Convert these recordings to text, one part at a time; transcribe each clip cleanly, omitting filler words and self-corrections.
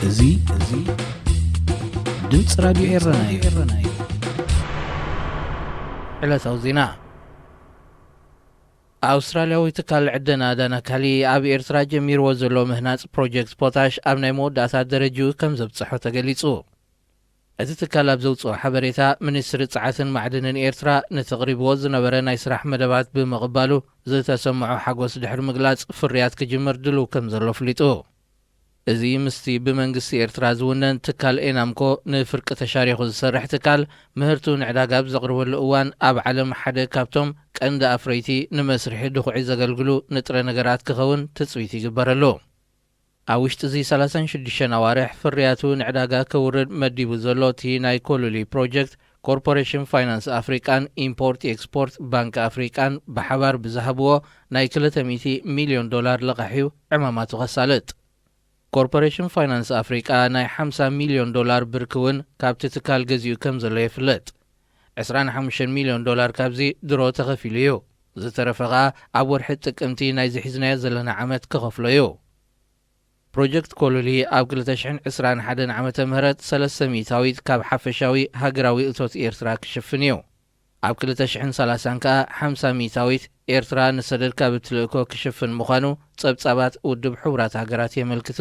እዙይ ድምጽ ራዲዮ ኤረናይ ዕለታዊ ዜና አውስትራሊያዊ ትካል ዕደና ዳናካሊ ኣብ ኤርትራ ጀሚርዎ ዘሎ ምህናጽ ፕሮጀክት ፖታሽ ኣብ ናይ መወዳእታ ደረጃኡ ከም ዘብጽሖ ተገሊጹ። እቲ ትካል ኣብ ዘውፅኦ ሓበሬታ ሚኒስትሪ ጸዓትን ማዕድንን ኤርትራ ንተቕሪብዎ ዝነበረ ናይ ስራሕ መደባት ብምቕባሉ ዝተሰምዖ ሓጎስ ድሕሪ ምግላጽ ፍርያት ክጅምር ድልው ከም ዘሎ ፍሊጡ። እዚ ምስቲ ብመንግስቲ ኤርትራ ዝውነን ትካል ኤናምኮ ንፍርቂ ተሻሪኹ ዝሰርሕ ትካል ምህርቱ ንዕዳጋ ኣብ ዘቕርበሉ እዋን ኣብ ዓለም ሓደ ካብቶም ቀንዲ ኣፍረይቲ ንመስርሒ ድኹዒ ዘገልግሉ ንጥረ ነገራት ክኸውን ትጽቢት ይግበረሉ። ኣብ ውሽጢ እዚ 36 ኣዋርሕ ፍርያቱ ንዕዳጋ ከውርድ መዲቡ ዘሎ እቲ ናይ ኮሉሊ ፕሮጀክት ኮርፖሬሽን ፋይናንስ ኣፍሪቃን ኢምፖርት ኤክስፖርት ባንኪ ኣፍሪቃን ብሓባር ብዝሃብዎ ናይ $200 ሚልዮን ልቓሕዩ ዕማማቱ ኸሳልጥ። ኮርፖሬሽን ፋይናንስ ኣፍሪቃ ናይ $50 ሚልዮን ብርክውን ካብቲ ትካል ገዚኡ ከም ዘሎ ይፍለጥ። $25 ሚልዮን ካብዚ ድሮ ተኸፊሉ እዩ። ዝተረፈ ኣብ ወርሒ ጥቅምቲ ናይ ዝሒዝናዮ ዘለና ዓመት ክኸፍሎ እዩ። ፕሮጀክት ኮሉሊ ኣብ 2021 ዓመተ ምህረት 300 ካብ ሓፈሻዊ ሃገራዊ እቶት ኤርትራ ክሽፍን እዩ። ኣብ 2030 ከዓ 50 ኤርትራ ንሰደድ ካብ እትልእኮ ክሽፍን ምዃኑ ጸብጻባት ውድብ ሕቡራት ሃገራት የመልክቱ።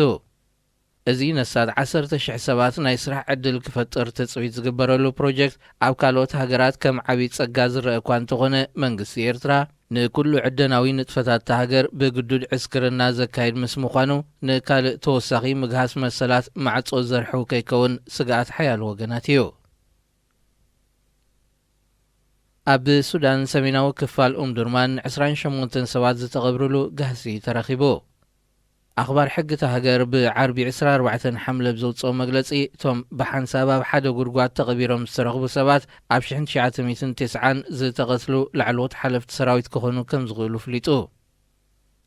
እዚ ነሳት 10,000 ሰባት ናይ ስራሕ ዕድል ክፈጥር ትጽቢት ዝግበረሉ ፕሮጀክት ኣብ ካልኦት ሃገራት ከም ዓብይ ጸጋ ዝረአ እኳ እንተኾነ መንግስቲ ኤርትራ ንኩሉ ዕደናዊ ንጥፈታት ሃገር ብግዱድ ዕስክርና ዘካይድ ምስ ምዃኑ ንካልእ ተወሳኺ ምግሃስ መሰላት ማዕጾ ዘርሑ ከይከውን ስጋኣት ሓያል ወገናት እዩ። ኣብ ሱዳን ሰሜናዊ ክፋል ዱርማን 28 ሰባት ዝተቐብሩሉ ጋህሲ ተረኺቡ። ኣኽባር ሕጊ ሃገር ብዓርቢ 24 ሓምለ ብዘውፅኦ መግለጺ እቶም ብሓንሳብ ኣብ ሓደ ጉድጓድ ተቐቢሮም ዝተረኽቡ ሰባት ኣብ 1990 ዝተቐትሉ ላዕለዎት ሓለፍቲ ሰራዊት ክኾኑ ከም ዝኽእሉ ፍሊጡ።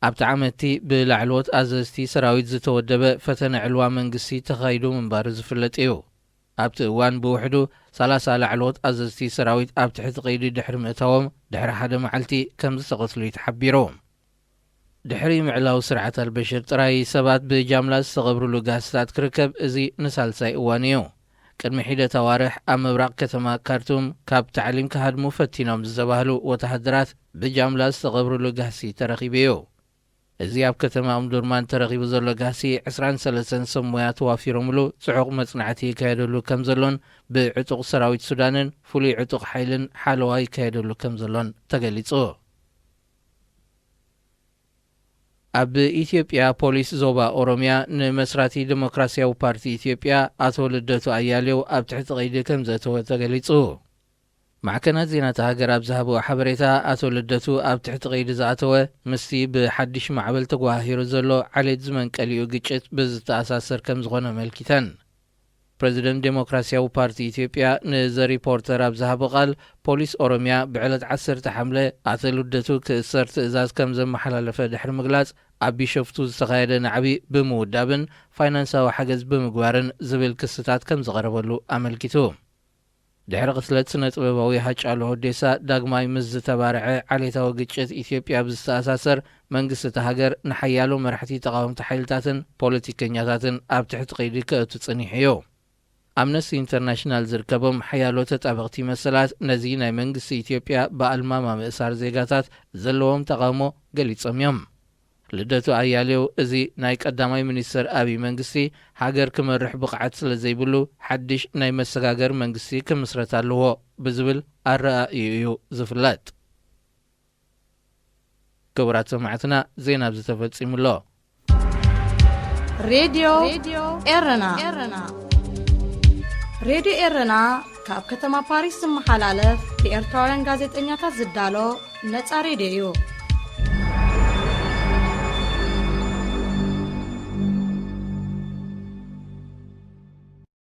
ኣብቲ ዓመቲ ብላዕለዎት ኣዘዝቲ ሰራዊት ዝተወደበ ፈተነ ዕልዋ መንግስቲ ተኻይዱ ምንባሩ ዝፍለጥ እዩ። ኣብቲ እዋን ብውሕዱ 30 ላዕለዎት ኣዘዝቲ ሰራዊት ኣብ ትሕቲ ቀይዲ ድሕሪ ምእታዎም ድሕሪ ሓደ መዓልቲ ከም ዝተቐትሉ ተሓቢሩ። ድሕሪ ምዕላው ስርዓት አልበሽር ጥራይ ሰባት ብጃምላ ዝተቐብሩሉ ጋስታት ክርከብ እዚ ንሳልሳይ እዋን እዩ። ቅድሚ ሒደት ኣዋርሕ ኣብ ምብራቕ ከተማ ካርቱም ካብ ታዕሊም ክሃድሙ ፈቲኖም ዝተባህሉ ወተሃደራት ብጃምላ ዝተቐብሩሉ ጋሲ ተረኺቡ እዩ። እዚ ኣብ ከተማ ዱርማን ተረኺቡ ዘሎ ጋሲ 23 ሰብ ሞያ ተዋፊሮምሉ ጽዑቕ መጽናዕቲ ይካየደሉ ከም ዘሎን ብዕጡቕ ሰራዊት ሱዳንን ፍሉይ ዕጡቕ ሓይልን ሓለዋ ይካየደሉ ከም ዘሎን ተገሊጹ። ኣብ ኢትዮጵያ ፖሊስ ዞባ ኦሮሚያ ንመስራቲ ዲሞክራሲያዊ ፓርቲ ኢትዮጵያ ኣቶ ልደቱ ኣያሌው ኣብ ትሕቲ ቀይዲ ከም ዘእተወ ተገሊጹ። ማዕከናት ዜናታት ሃገር ኣብ ዝሃበዎ ሓበሬታ ኣቶ ልደቱ ኣብ ትሕቲ ቀይዲ ዝኣተወ ምስቲ ብሓድሽ ማዕበል ተጓሂሩ ዘሎ ዓሌት ዝመንቀሊኡ ግጭት ብዝተኣሳሰር ከም ዝኾነ መልኪተን። ፕሬዚደንት ዴሞክራሲያዊ ፓርቲ ኢትዮጵያ ንዘሪፖርተር ኣብ ዝሃቦ ቃል ፖሊስ ኦሮሚያ ብዕለት 10 ሓምለ ኣቶ ልደቱ ክእሰር ትእዛዝ ከም ዘመሓላለፈ ድሕሪ ምግላጽ ኣብ ቢሾፍቱ ዝተኻየደ ናዕቢ ብምውዳብን ፋይናንሳዊ ሓገዝ ብምግባርን ዝብል ክስታት ከም ዝቐረበሉ ኣመልኪቱ። ድሕሪ ቅትለት ስነ ጥበባዊ ሃጫሉ ሁዴሳ ዳግማይ ምስ ዝተባርዐ ዓሌታዊ ግጭት ኢትዮጵያ ብዝተኣሳሰር መንግስቲ ሃገር ንሓያሎ መራሕቲ ተቃወምቲ ሓይልታትን ፖለቲከኛታትን ኣብ ትሕቲ ቀይዲ ከእቱ ጸኒሑ እዩ። ኣምነስቲ ኢንተርናሽናል ዝርከቦም ሓያሎ ተጣበቕቲ መሰላት ነዚ ናይ መንግስቲ ኢትዮጵያ ብኣልማማ ምእሳር ዜጋታት ዘለዎም ተቃውሞ ገሊጾም እዮም። ልደቱ ኣያሌው እዚ ናይ ቀዳማይ ሚኒስትር ኣብይ መንግስቲ ሃገር ክመርሕ ብቕዓት ስለ ዘይብሉ ሓድሽ ናይ መሰጋገር መንግስቲ ክምስረት ኣለዎ ብዝብል ኣረኣእዩ እዩ ዝፍለጥ። ክቡራት ሰማዕትና ዜና ብዝተፈጺሙሎ ሬድዮ ኤረና ሬድዮ ኤረና ካብ ከተማ ፓሪስ ዝመሓላለፍ ብኤርትራውያን ጋዜጠኛታት ዝዳሎ ነፃ ሬድዮ እዩ።